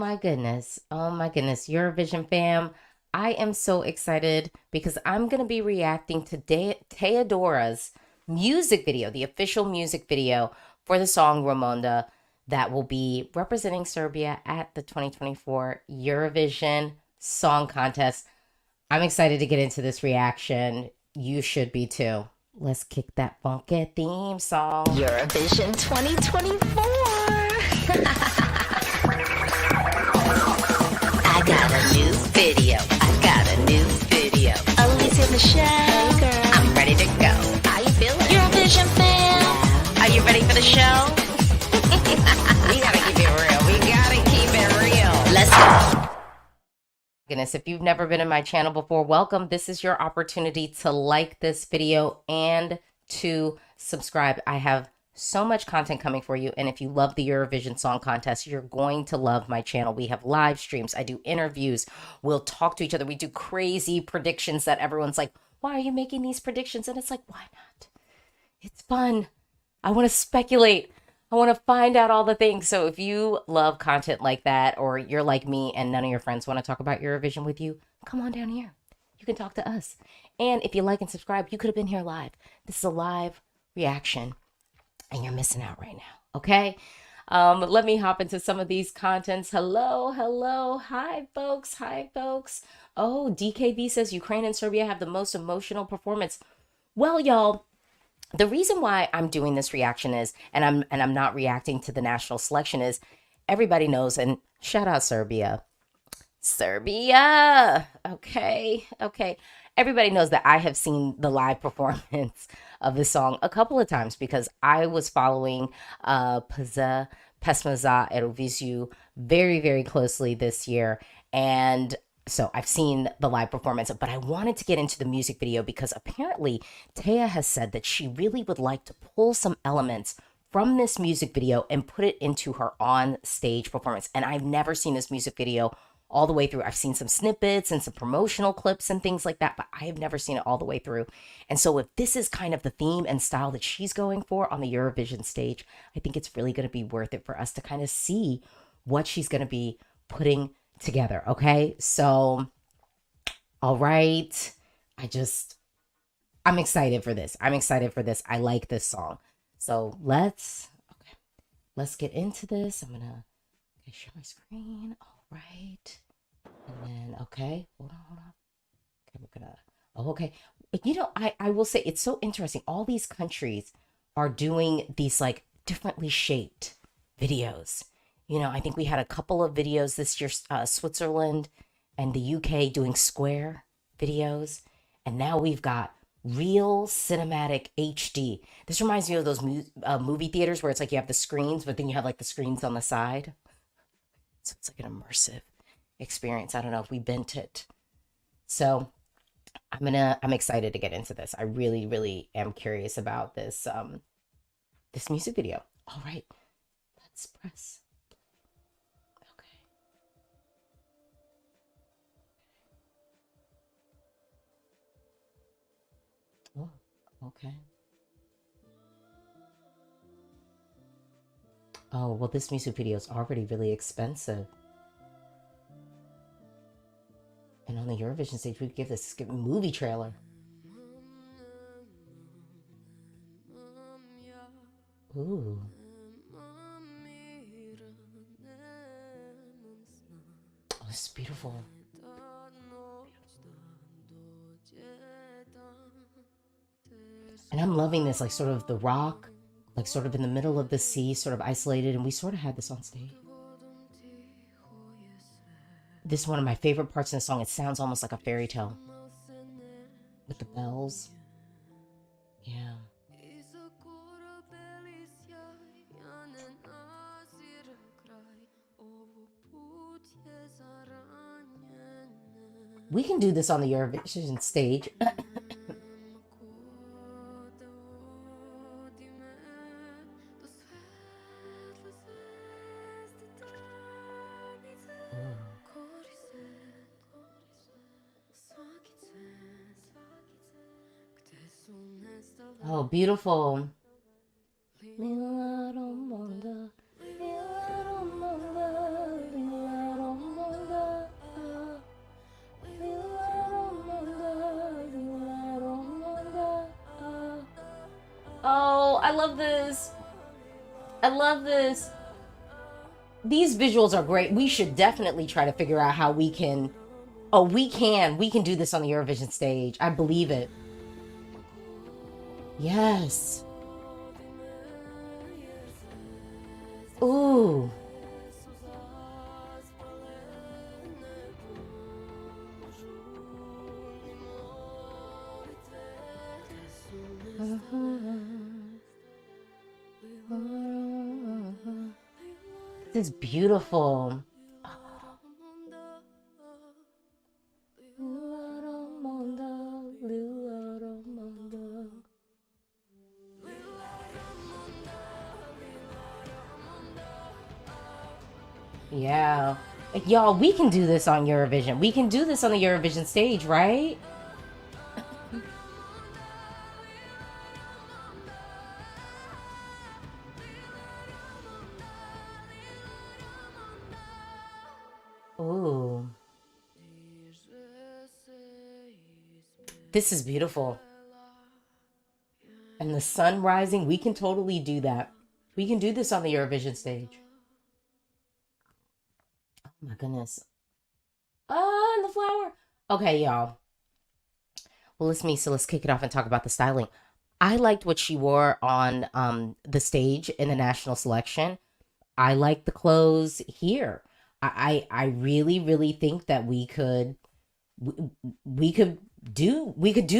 my goodness. Oh my goodness. Eurovision fam. I am so excited because I'm going to be reacting to Teya Dora's music video, the official music video for the song Ramonda that will be representing Serbia at the 2024 Eurovision Song Contest. I'm excited to get into this reaction. You should be too. Let's kick that funky theme song. Eurovision 2024. I got a new video. Alesia Michelle. Hey girl. I'm ready to go. How you feeling? Eurovision fan. Yeah. Are you ready for the show? We gotta keep it real. Let's go. Goodness, if you've never been in my channel before, welcome. This is your opportunity to like this video and to subscribe. I have so much content coming for you, and if you love the Eurovision Song Contest, you're going to love my channel. We have live streams, I do interviews, we'll talk to each other, we do crazy predictions that everyone's like, why are you making these predictions? And it's like, why not? It's fun. I want to speculate. I want to find out all the things. So if you love content like that, or you're like me and none of your friends want to talk about Eurovision with you, come on down here. You can talk to us. And if you like and subscribe, you could have been here live. This is a live reaction, and you're missing out right now, okay? Let me hop into some of these contents. Hello. Hi, folks. Oh, DKV says Ukraine and Serbia have the most emotional performance. Well, y'all, the reason why I'm doing this reaction is, and I'm not reacting to the national selection, is everybody knows, and shout out Serbia. Okay. Everybody knows that I have seen the live performance of this song a couple of times because I was following Pesma Evroviziju very closely this year, and so I've seen the live performance, but I wanted to get into the music video because apparently Teya has said that she really would like to pull some elements from this music video and put it into her on-stage performance. And I've never seen this music video all the way through. I've seen some snippets and some promotional clips and things like that, but I have never seen it all the way through. And so if this is kind of the theme and style that she's going for on the Eurovision stage, I think it's really going to be worth it for us to kind of see what she's going to be putting together. Okay, so all right, I'm excited for this. I like this song. So let's get into this. I'm gonna share my screen. All right, and then hold on. Okay, we're gonna okay. You know, I will say it's so interesting. All these countries are doing these like differently shaped videos. You know, I think we had a couple of videos this year, Switzerland and the UK doing square videos. And now we've got real cinematic HD. This reminds me of those movie theaters where it's like you have the screens, but then you have like the screens on the side. So it's like an immersive experience. I don't know if we bent it. So I'm excited to get into this. I really am curious about this, this music video. All right, let's press. Oh, okay. Oh, well, this music video is already really expensive. And on the Eurovision stage, we could give this movie trailer. Ooh. Oh, this is beautiful. And I'm loving this, like sort of the rock, like sort of in the middle of the sea, sort of isolated. And we sort of had this on stage. This is one of my favorite parts in the song. It sounds almost like a fairy tale with the bells. Yeah. We can do this on the Eurovision stage. Oh, beautiful. love this. I love this. These visuals are great. We should definitely try to figure out how we can. Oh, we can do this on the Eurovision stage. I believe it. Yes. Ooh. This is beautiful. Yeah. Y'all, we can do this on Eurovision. We can do this on the Eurovision stage, right? Ooh. This is beautiful. And the sun rising, we can totally do that. We can do this on the Eurovision stage. Oh my goodness. Oh, and the flower. Okay, y'all. Well, it's me, so let's kick it off and talk about the styling. I liked what she wore on the stage in the national selection. I like the clothes here. I really, really think that we could do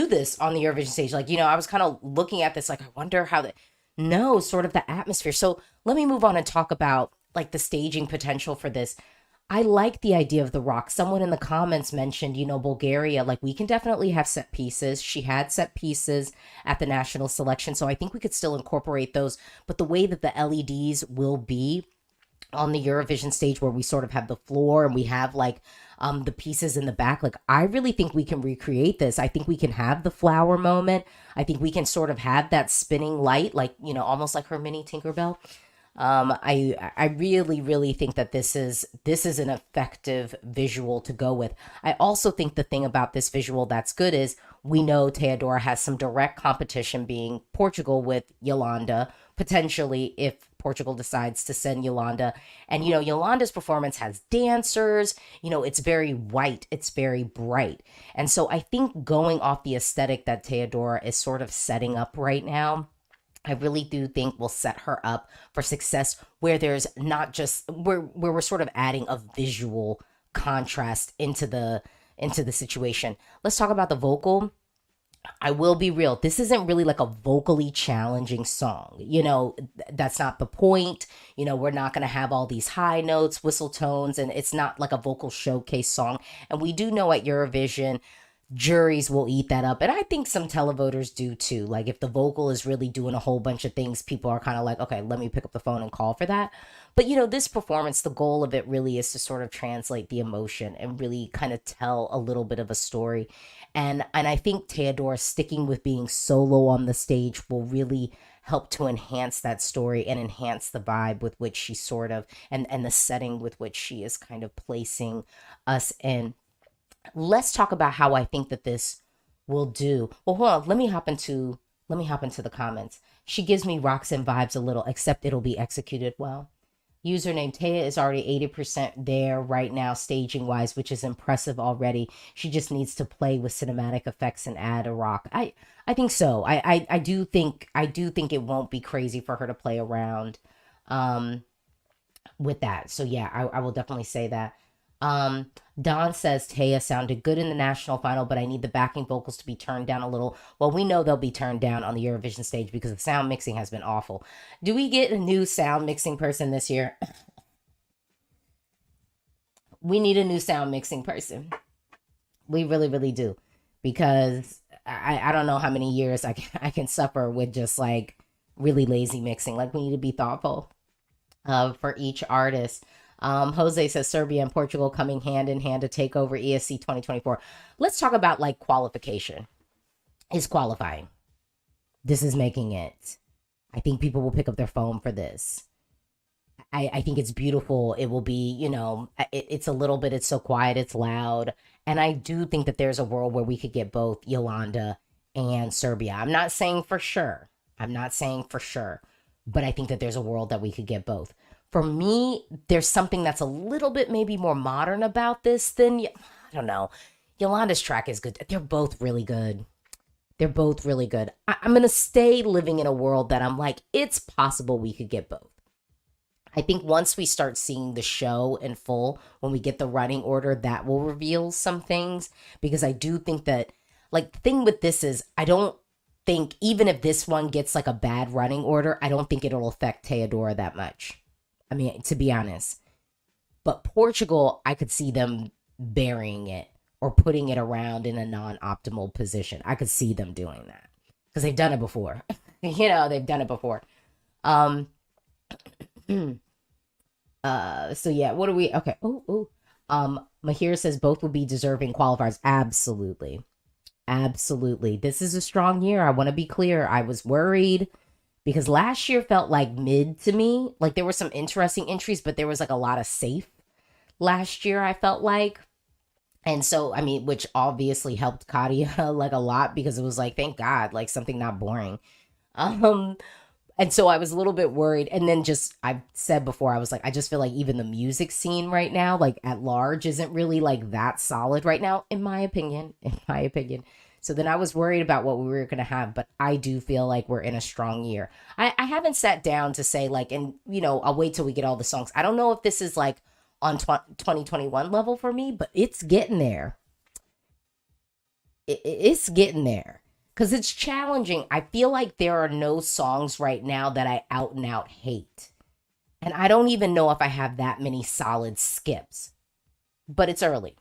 this on the Eurovision stage. Like, I was kind of looking at this like, I wonder how no, sort of the atmosphere. So let me move on and talk about like the staging potential for this. I like the idea of the rock. Someone in the comments mentioned, Bulgaria, like we can definitely have set pieces. She had set pieces at the national selection. So I think we could still incorporate those. But the way that the LEDs will be on the Eurovision stage, where we sort of have the floor and we have like the pieces in the back, like I really think we can recreate this. I think we can have the flower moment. I think we can sort of have that spinning light, like, almost like her mini Tinkerbell. I really, really think that this is an effective visual to go with. I also think the thing about this visual that's good is we know Teya Dora has some direct competition, being Portugal, with Yolanda, potentially if Portugal decides to send Yolanda. And, Yolanda's performance has dancers, it's very white, it's very bright. And so I think going off the aesthetic that Teya Dora is sort of setting up right now, I really do think will set her up for success, where there's not just where we're sort of adding a visual contrast into the situation. Let's talk about the vocal. I will be real. This isn't really like a vocally challenging song. That's not the point. We're not going to have all these high notes, whistle tones, and it's not like a vocal showcase song. And we do know at Eurovision, juries will eat that up. And I think some televoters do too. Like if the vocal is really doing a whole bunch of things, people are kind of like, okay, let me pick up the phone and call for that. But this performance, the goal of it really is to sort of translate the emotion and really kind of tell a little bit of a story. And I think Teya Dora sticking with being solo on the stage will really help to enhance that story and enhance the vibe with which she sort of, and the setting with which she is kind of placing us in. Let's talk about how I think that this will do. Well, hold on. Let me hop into the comments. She gives me Roxanne vibes a little, except it'll be executed well. Username Teya is already 80% there right now, staging wise, which is impressive already. She just needs to play with cinematic effects and add a rock. I think so. I do think it won't be crazy for her to play around with that. So yeah, I will definitely say that. Don says Teya sounded good in the national final, but I need the backing vocals to be turned down a little. Well, we know they'll be turned down on the Eurovision stage because the sound mixing has been awful. Do we get a new sound mixing person this year? We need a new sound mixing person. We really, really do. Because I don't know how many years I can suffer with just like really lazy mixing. Like we need to be thoughtful for each artist. Jose says Serbia and Portugal coming hand in hand to take over ESC 2024. Let's talk about like qualification. Is qualifying. This is making it. I think people will pick up their phone for this. I think it's beautiful. It will be, it's a little bit, it's so quiet, it's loud. And I do think that there's a world where we could get both Yolanda and Serbia. I'm not saying for sure. I'm not saying for sure, but I think that there's a world that we could get both. For me, there's something that's a little bit maybe more modern about this than, I don't know. Yolanda's track is good. They're both really good. They're both really good. I'm going to stay living in a world that I'm like, it's possible we could get both. I think once we start seeing the show in full, when we get the running order, that will reveal some things. Because I do think that, like, the thing with this is, I don't think, even if this one gets like a bad running order, I don't think it'll affect Teya Dora that much. I mean, to be honest. But Portugal, I could see them burying it or putting it around in a non-optimal position. I could see them doing that because they've done it before. They've done it before. So yeah, what do we, okay. Mahir says both will be deserving qualifiers. Absolutely. Absolutely. This is a strong year. I want to be clear. I was worried because last year felt like mid to me. Like there were some interesting entries, but there was like a lot of safe last year, I felt like. And so, I mean, which obviously helped Katia like a lot because it was like, thank God, like something not boring. And so I was a little bit worried. And then just, I've said before, I was like, I just feel like even the music scene right now, like at large, isn't really like that solid right now, in my opinion. So then I was worried about what we were going to have, but I do feel like we're in a strong year. I haven't sat down to say like, and I'll wait till we get all the songs. I don't know if this is like on 2021 level for me, but it's getting there. It's getting there. Because it's challenging. I feel like there are no songs right now that I out and out hate. And I don't even know if I have that many solid skips. But it's early.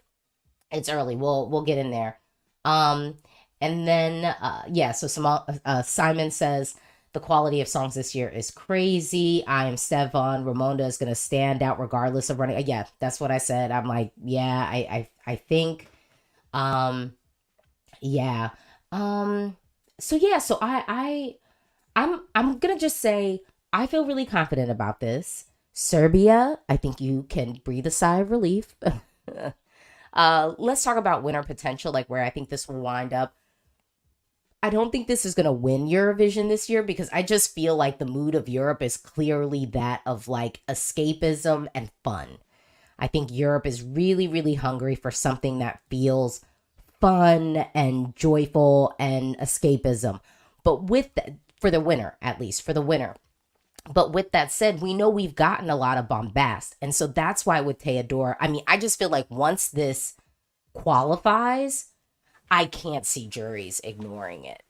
It's early. We'll get in there. And then, so Simon says, the quality of songs this year is crazy. I am Stefan. Ramonda is going to stand out regardless of running. Yeah, that's what I said. I'm like, yeah, I think, yeah. So I'm gonna just say I feel really confident about this. Serbia, I think you can breathe a sigh of relief. Let's talk about winner potential, like where I think this will wind up. I don't think this is gonna win Eurovision this year because I just feel like the mood of Europe is clearly that of like escapism and fun. I think Europe is really, really hungry for something that feels fun and joyful and escapism. But for the winner, at least for the winner. But with that said, we know we've gotten a lot of bombast. And so that's why with Teya Dora, I mean, I just feel like once this qualifies, I can't see juries ignoring it.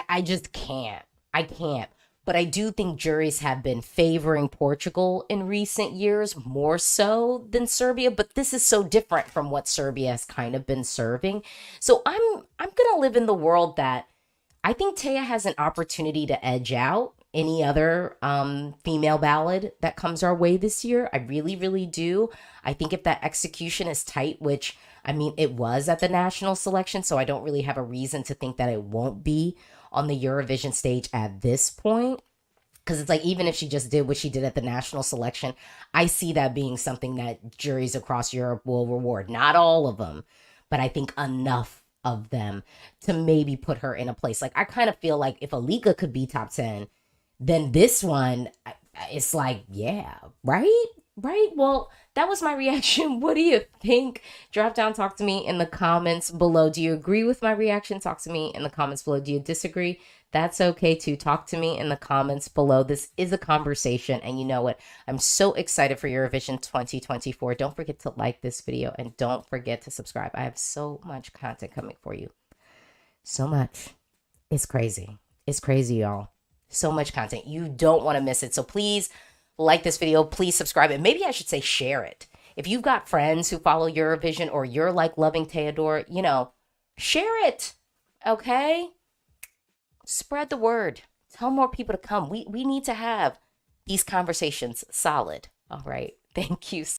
I just can't. I can't. But I do think juries have been favoring Portugal in recent years more so than Serbia. But this is so different from what Serbia has kind of been serving. So I'm gonna live in the world that I think Teya has an opportunity to edge out any other female ballad that comes our way this year. I really, really do. I think if that execution is tight, which I mean it was at the national selection, so I don't really have a reason to think that it won't be on the Eurovision stage at this point. Because it's like, even if she just did what she did at the national selection, I see that being something that juries across Europe will reward. Not all of them, but I think enough of them to maybe put her in a place. Like, I kind of feel like if Alika could be top 10, then this one, it's like, yeah, right? Right? Well, that was my reaction. What do you think? Drop down, talk to me in the comments below. Do you agree with my reaction? Talk to me in the comments below. Do you disagree? That's okay too. Talk to me in the comments below. This is a conversation, and you know what? I'm so excited for Eurovision 2024. Don't forget to like this video, and don't forget to subscribe. I have so much content coming for you. So much. It's crazy. It's crazy, y'all. So much content. You don't want to miss it. So please like this video. Please subscribe. And maybe I should say share it. If you've got friends who follow Eurovision or you're like loving Teya Dora, share it. Okay? Spread the word. Tell more people to come. We need to have these conversations solid. All right. Thank you.